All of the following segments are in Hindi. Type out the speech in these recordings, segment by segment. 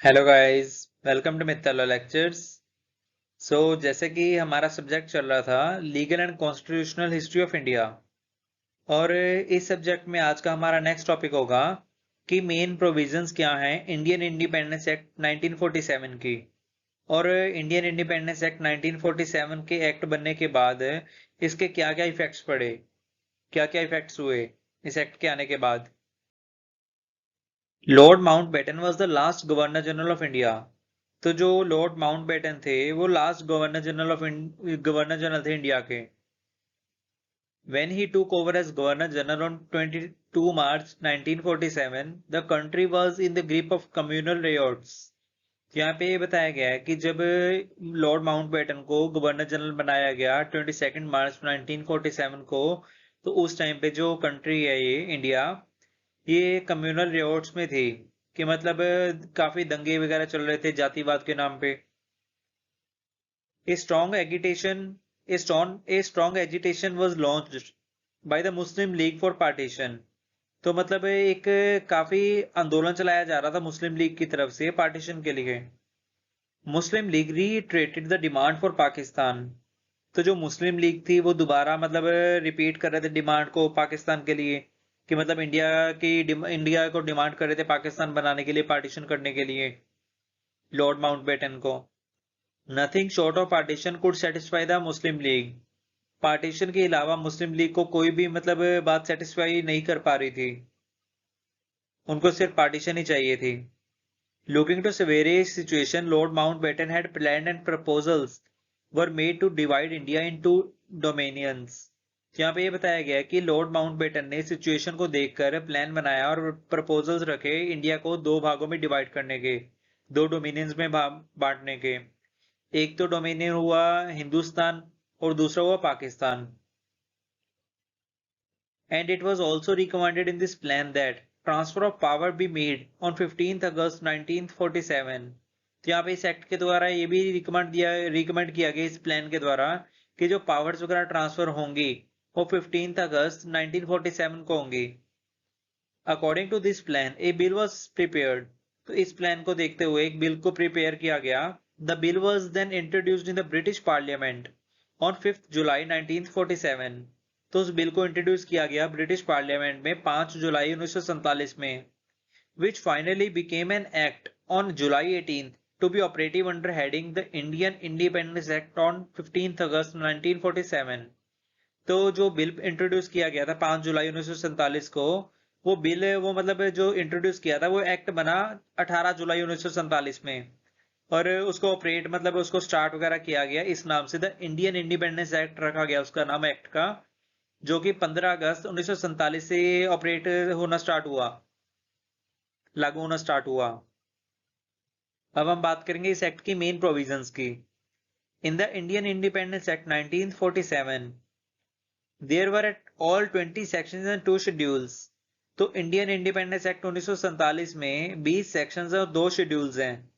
Hello guys, welcome to Mittal lectures. जैसे कि हमारा सब्जेक्ट चल रहा था legal and constitutional history of India, और इस सब्जेक्ट में आज का हमारा नेक्स्ट टॉपिक होगा कि मेन प्रोविजंस क्या हैं इंडियन इंडिपेंडेंस एक्ट 1947 की। और इंडियन इंडिपेंडेंस एक्ट 1947 के एक्ट बनने के बाद इसके क्या क्या इफेक्ट्स पड़े, क्या क्या इफेक्ट्स हुए इस एक्ट के आने के बाद। Lord Mountbatten was the last governor general of India. तो जो लॉर्ड माउंटबेटन थे वो लास्ट गवर्नर जनरल थे इंडिया के। When he took over as governor general on 22 March 1947, the country was in the grip of communal riots। यहाँ पे ये बताया गया है कि जब लॉर्ड माउंटबेटन को गवर्नर जनरल बनाया गया 22 मार्च 1947 को, तो उस टाइम पे जो कंट्री है ये इंडिया, ये कम्युनल रिवॉर्ड्स में थी। कि मतलब काफी दंगे वगैरह चल रहे थे जातिवाद के नाम पे। A strong agitation, a strong agitation was launched by the Muslim League for partition। तो मतलब एक काफी आंदोलन चलाया जा रहा था मुस्लिम लीग की तरफ से पार्टीशन के लिए। Muslim League reiterated the demand for Pakistan. तो जो मुस्लिम लीग थी वो दोबारा मतलब रिपीट कर रहे थे डिमांड को पाकिस्तान के लिए। कि मतलब इंडिया को डिमांड कर रहे थे पाकिस्तान बनाने के लिए, पार्टीशन करने के लिए लॉर्ड माउंटबेटन को। Nothing short of partition could satisfy the Muslim league. Partition के अलावा मुस्लिम लीग को कोई भी मतलब बात सेटिस्फाई नहीं कर पा रही थी, उनको सिर्फ पार्टीशन ही चाहिए थी। Looking to serious situation, Lord Mountbatten had plan and proposals were made to divide India into dominions. यहाँ पे ये बताया गया है कि लॉर्ड माउंटबेटन ने सिचुएशन को देखकर प्लान बनाया और प्रपोजल्स रखे इंडिया को दो भागों में डिवाइड करने के, दो डोमिनियंस में बांटने के। एक तो डोमिनियन हुआ हिंदुस्तान और दूसरा हुआ Pakistan. And it was also recommended in this plan that transfer of power be made on 15th August 1947। तो यहाँ पे इस एक्ट के द्वारा ये भी रिकमेंड किया गया इस प्लान के द्वारा कि जो पावर्स वगैरह ट्रांसफर होंगी वो 15th अगस्त 1947 को होंगी। According to this plan a bill was prepared. तो इस प्लान को देखते हुए एक बिल को प्रिपेयर किया गया। The bill was then introduced in the British parliament on 5th July 1947। तो उस बिल को इंट्रोड्यूस किया गया ब्रिटिश पार्लियामेंट में 5 जुलाई 1947 में, which finally became an act on July 18th to be operative under heading the Indian Independence Act on 15th August 1947। तो जो बिल इंट्रोड्यूस किया गया था 5 जुलाई 1947 को, वो बिल वो मतलब जो इंट्रोड्यूस किया था वो एक्ट बना 18 जुलाई 1947 में। और उसको ऑपरेट मतलब उसको स्टार्ट वगैरह किया गया इस नाम से, द इंडियन इंडिपेंडेंस एक्ट रखा गया उसका नाम एक्ट का, जो कि 15 अगस्त 1947 से ऑपरेट होना स्टार्ट हुआ, लागू होना स्टार्ट हुआ। अब हम बात करेंगे इस एक्ट की मेन प्रोविजंस की। In the Indian independence act 1947 there were at all 20 sections and 2 schedules. तो इंडियन इंडिपेंडेंस एक्ट 1947 में 20 सेक्शंस और 2 शेड्यूल्स हैं।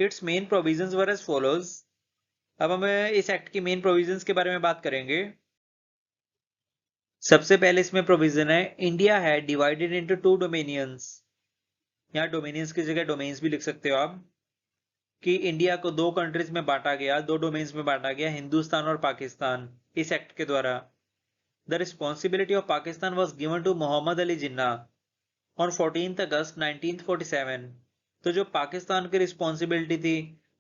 Its main provisions were as follows. अब हम इस एक्ट की मेन प्रोविजंस के बारे में बात करेंगे। सबसे पहले इसमें प्रोविजन है इंडिया है डिवाइडेड इनटू 2 डोमेनियंस। यहाँ डोमेनियंस की जगह डोमेन्स भी लिख सकते हो आप। कि इंडिया को दो कंट्रीज में बांटा गया, दो डोमेन्स में बांटा गया, हिंदुस्तान और पाकिस्तान, इस एक्ट के द्वारा। The responsibility of Pakistan was given to Mohammad Ali Jinnah on 14th August 1947। तो जो पाकिस्तान की रिस्पॉन्सिबिलिटी थी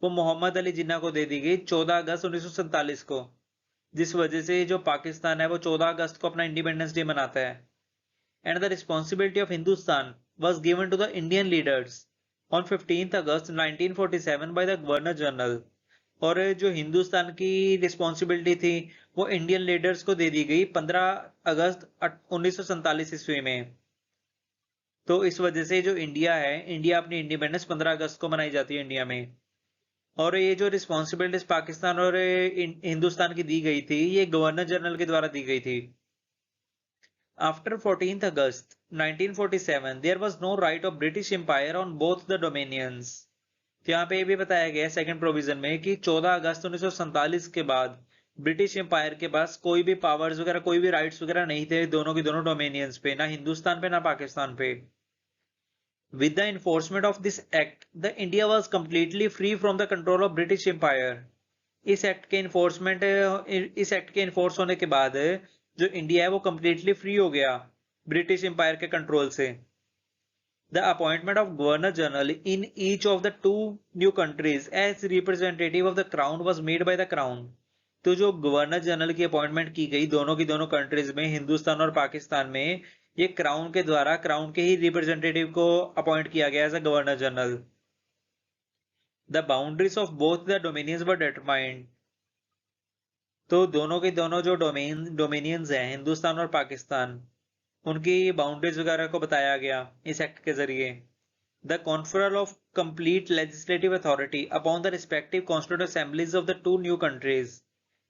वो मोहम्मद अली जिन्ना को दे दी गई 14 अगस्त 1947 को, जिस वजह से जो पाकिस्तान है वो 14 अगस्त को अपना इंडिपेंडेंस डे मनाता है। And the responsibility of Hindustan was given to the Indian leaders on 15th August 1947 by the governor general. और जो हिंदुस्तान की रिस्पॉन्सिबिलिटी थी वो इंडियन लीडर्स को दे दी गई 15 अगस्त 1947 ईस्वी में। तो इस वजह से जो इंडिया है, इंडिया अपनी इंडिपेंडेंस 15 अगस्त को मनाई जाती है इंडिया में। और ये जो रिस्पॉन्सिबिलिटीज पाकिस्तान और हिंदुस्तान की दी गई थी ये गवर्नर जनरल के द्वारा दी गई थी। After 14th August 1947, there was no right of British Empire on both the dominions। तो यहाँ पे ये भी बताया गया है सेकंड प्रोविजन में कि 14 अगस्त 1947 के बाद ब्रिटिश एम्पायर के पास कोई भी पावर्स वगैरह, कोई भी राइट्स वगैरह नहीं थे दोनों की दोनों डोमेनियंस पे, ना हिंदुस्तान पे ना पाकिस्तान पे। With the enforcement of this act, the India was completely free from the control of British Empire. इस एक्ट के इन्फोर्स होने के बाद जो इंडिया है वो completely फ्री हो गया ब्रिटिश एम्पायर के कंट्रोल से. The appointment of Governor General in each of the two new countries as representative of the crown was made by the crown. तो जो गवर्नर जनरल की अपॉइंटमेंट की गई दोनों की दोनों कंट्रीज में, हिंदुस्तान और पाकिस्तान में, ये क्राउन के द्वारा, क्राउन के ही रिप्रेजेंटेटिव को अपॉइंट किया गया as a governor general. The boundaries of both the dominions were determined. तो दोनों के दोनों जो डोमिनियंस हैं, हिंदुस्तान और पाकिस्तान, उनकी बाउंड्रीज वगैरह को बताया गया इस एक्ट के जरिए. The conferral of complete legislative authority upon the respective constituent assemblies of the two new countries.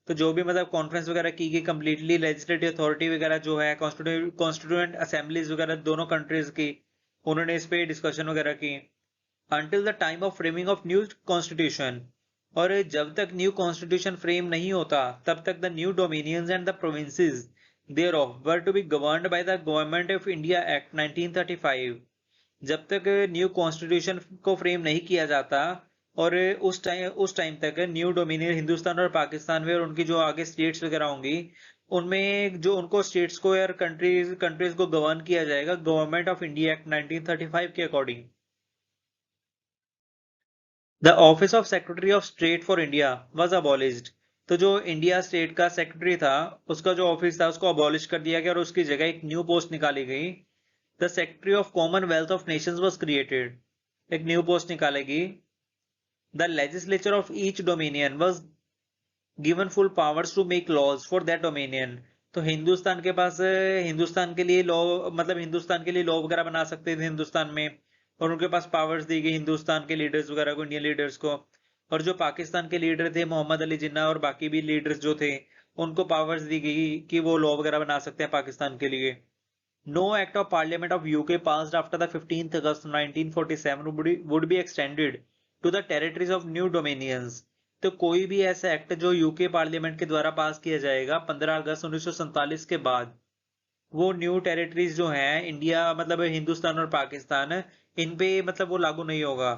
तो जो भी मतलब कॉन्फ्रेंस वगैरह की गई कंप्लीटली लेजिस्लेटिव अथॉरिटी वगैरह जो है कॉन्स्टिट्यूएंट असेंबलीज वगैरह दोनों कंट्रीज की, उन्होंने इस पे डिस्कशन वगैरह की. Until the time of framing of new constitution. और जब तक न्यू कॉन्स्टिट्यूशन फ्रेम नहीं होता तब तक the new dominions and the provinces thereof were to be governed by the Government of India Act 1935. जब तक न्यू कॉन्स्टिट्यूशन को फ्रेम नहीं किया जाता और उस टाइम तक न्यू डोमिनियन हिंदुस्तान और पाकिस्तान में और उनकी जो आगे स्टेट्स वगैरह होंगी उनमें जो उनको स्टेट्स को या कंट्रीज को गवर्न किया जाएगा गवर्नमेंट ऑफ इंडिया एक्ट 1935 के according. The office of secretary of state for India was abolished. तो जो इंडिया स्टेट का सेक्रेटरी था उसका जो ऑफिस था उसको अबॉलिश कर दिया गया और उसकी जगह एक न्यू पोस्ट निकाली गई. The secretary of commonwealth of nations was created. एक न्यू पोस्ट निकालेगी. The legislature of each dominion was given full powers to make laws for that dominion. तो हिंदुस्तान के पास हिंदुस्तान के लिए लॉ, मतलब हिंदुस्तान के लिए लॉ वगैरह बना सकते थे हिंदुस्तान में, और उनके पास पावर्स दी गई हिंदुस्तान के लीडर्स वगैरह को, इंडियन लीडर्स को. और जो पाकिस्तान के लीडर थे मोहम्मद अली जिन्ना और बाकी भी लीडर्स जो थे उनको पावर्स दी गई कि वो लॉ वगैरह बना सकते हैं पाकिस्तान के लिए. No act of parliament of UK passed after the 15th August 1947 would be extended to the territories of new dominions. तो कोई भी ऐसा एक्ट जो यूके पार्लियामेंट के द्वारा पास किया जाएगा 15 अगस्त 1947 के बाद, वो न्यू टेरिटरीज जो हैं इंडिया मतलब हिंदुस्तान और पाकिस्तान, इन पे मतलब वो लागू नहीं होगा.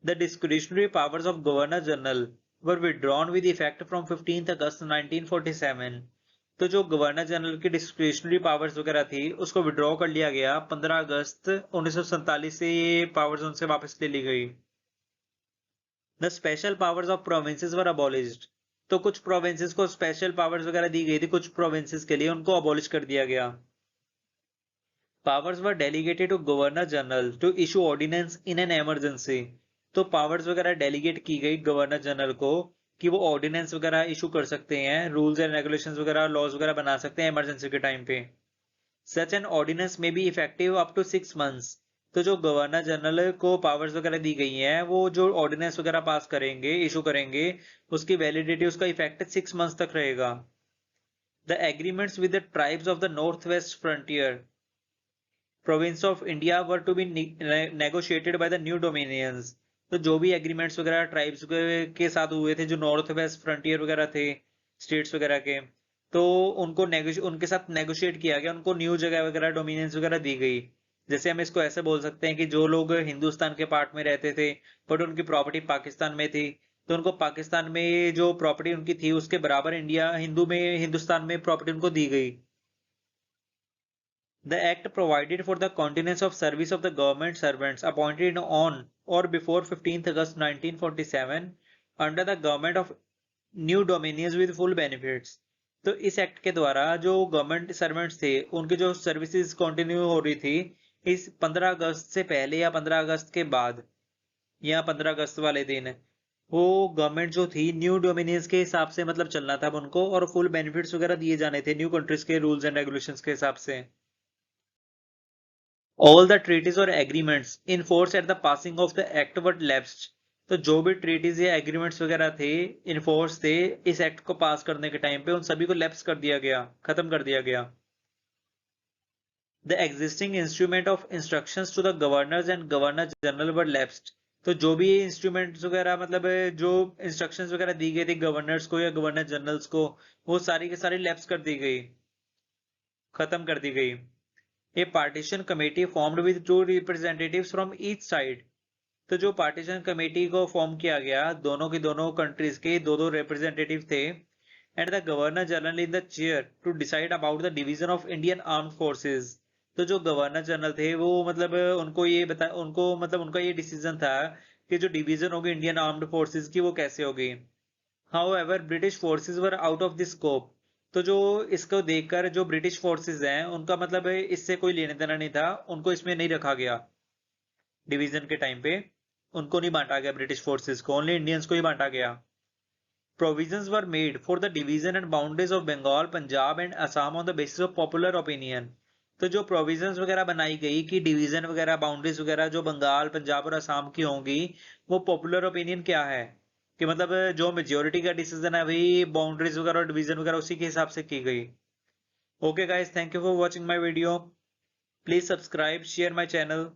The discretionary powers of Governor General were withdrawn with effect from 15th August 1947. तो जो गवर्नर जनरल की डिस्क्रिशनरी पावर्स वगैरह थी उसको विड्रॉ कर लिया गया 15 अगस्त 1947 से, ये पावर्स उनसे वापस ले ली गई. The special powers of provinces were abolished. तो कुछ प्रोविंसेस को स्पेशल पावर्स वगैरह दी गई थी कुछ प्रोविंसेस के लिए, उनको अबॉलिश कर दिया गया. Powers were delegated to governor general to issue ordinance in an emergency. तो पावर्स वगैरह डेलीगेट की गई गवर्नर जनरल को कि वो ऑर्डिनेंस वगैरह इशू कर सकते हैं, रूल्स एंड रेगुलेशंस वगैरह, लॉज वगैरह बना सकते हैं इमरजेंसी के टाइम पे. सच एन ऑर्डिनेंस में be effective up to 6 months. तो जो गवर्नर जनरल को पावर्स वगैरह दी गई हैं वो जो ऑर्डिनेंस वगैरह पास करेंगे, इशू करेंगे, उसकी वैलिडिटी, उसका इफेक्ट 6 months तक रहेगा. The agreements with the tribes of the north west frontier province of India were to be negotiated by the new dominions. तो जो भी एग्रीमेंट्स वगैरह ट्राइब्स के साथ हुए थे जो नॉर्थ वेस्ट फ्रंटियर वगैरह थे स्टेट्स वगैरह के, तो उनको उनके साथ नेगोशिएट किया गया, उनको न्यू जगह वगैरह डोमिनियंस वगैरह दी गई. जैसे हम इसको ऐसे बोल सकते हैं कि जो लोग हिंदुस्तान के पार्ट में रहते थे बट उनकी प्रॉपर्टी पाकिस्तान में थी, तो उनको पाकिस्तान में जो प्रॉपर्टी उनकी थी उसके बराबर हिंदुस्तान में प्रॉपर्टी उनको दी गई. The act provided for the continuance of service of the government servants appointed on or before 15th August 1947 under the government of new dominions with full benefits. तो इस एक्ट के द्वारा जो गवर्नमेंट सर्वेंट्स थे उनकी जो सर्विसेज कंटिन्यू हो रही थी इस 15 अगस्त से पहले या 15 अगस्त के बाद या 15 अगस्त वाले दिन, वो गवर्नमेंट जो थी न्यू डोमिनियंस के हिसाब से मतलब चलना था उनको, और फुल बेनिफिट्स वगैरह दिए जाने थे न्यू कंट्रीज के रूल्स एंड रेगुलेशंस के हिसाब से. All the treaties or agreements in force at the passing of the act were lapsed. तो जो भी ट्रीटीज या एग्रीमेंट्स वगैरह थे इन फोर्स थे इस एक्ट को पास करने के टाइम पे, उन सभी को लैप्स कर दिया गया, खत्म कर दिया गया. The existing instrument of instructions to the governors and governor general were lapsed. तो जो भी इंस्ट्रूमेंट्स वगैरह मतलब जो इंस्ट्रक्शंस वगैरह दी गई थी गवर्नर्स को या गवर्नर जनरल्स को, वो सारी के सारी लैप्स कर दी गई, खत्म कर दी गई. A partition committee formed with 2 representatives from each side. तो जो पार्टीशन कमेटी को फॉर्म किया गया, दोनों की दोनों कंट्रीज के दो दो रिप्रेजेंटेटिव थे, and the governor general in the chair to decide about the division of Indian armed forces. तो जो गवर्नर जनरल थे वो मतलब उनका ये डिसीजन था कि जो डिवीजन होगी इंडियन आर्म्ड फोर्सेज की वो कैसे होगी। However British forces were out of this scope. तो जो इसको देखकर जो ब्रिटिश फोर्सेस हैं उनका मतलब इससे कोई लेना देना नहीं था, उनको इसमें नहीं रखा गया। डिवीजन के टाइम पे उनको नहीं बांटा गया ब्रिटिश फोर्सेस को, ओनली इंडियंस को ही बांटा गया। Provisions were made for the division and boundaries of Bengal, Punjab and Assam on the basis of popular opinion. तो जो प्रोविजंस वगैरह बनाई गई कि डिवीजन वगैरह बाउंड्रीज वगैरह जो बंगाल पंजाब और असम की होंगी, वो पॉपुलर ओपिनियन क्या है कि मतलब जो मेजोरिटी का डिसीजन है वही बाउंड्रीज वगैरह और डिवीजन वगैरह उसी के हिसाब से की गई। Okay guys, thank you for watching my video. Please subscribe, share my channel.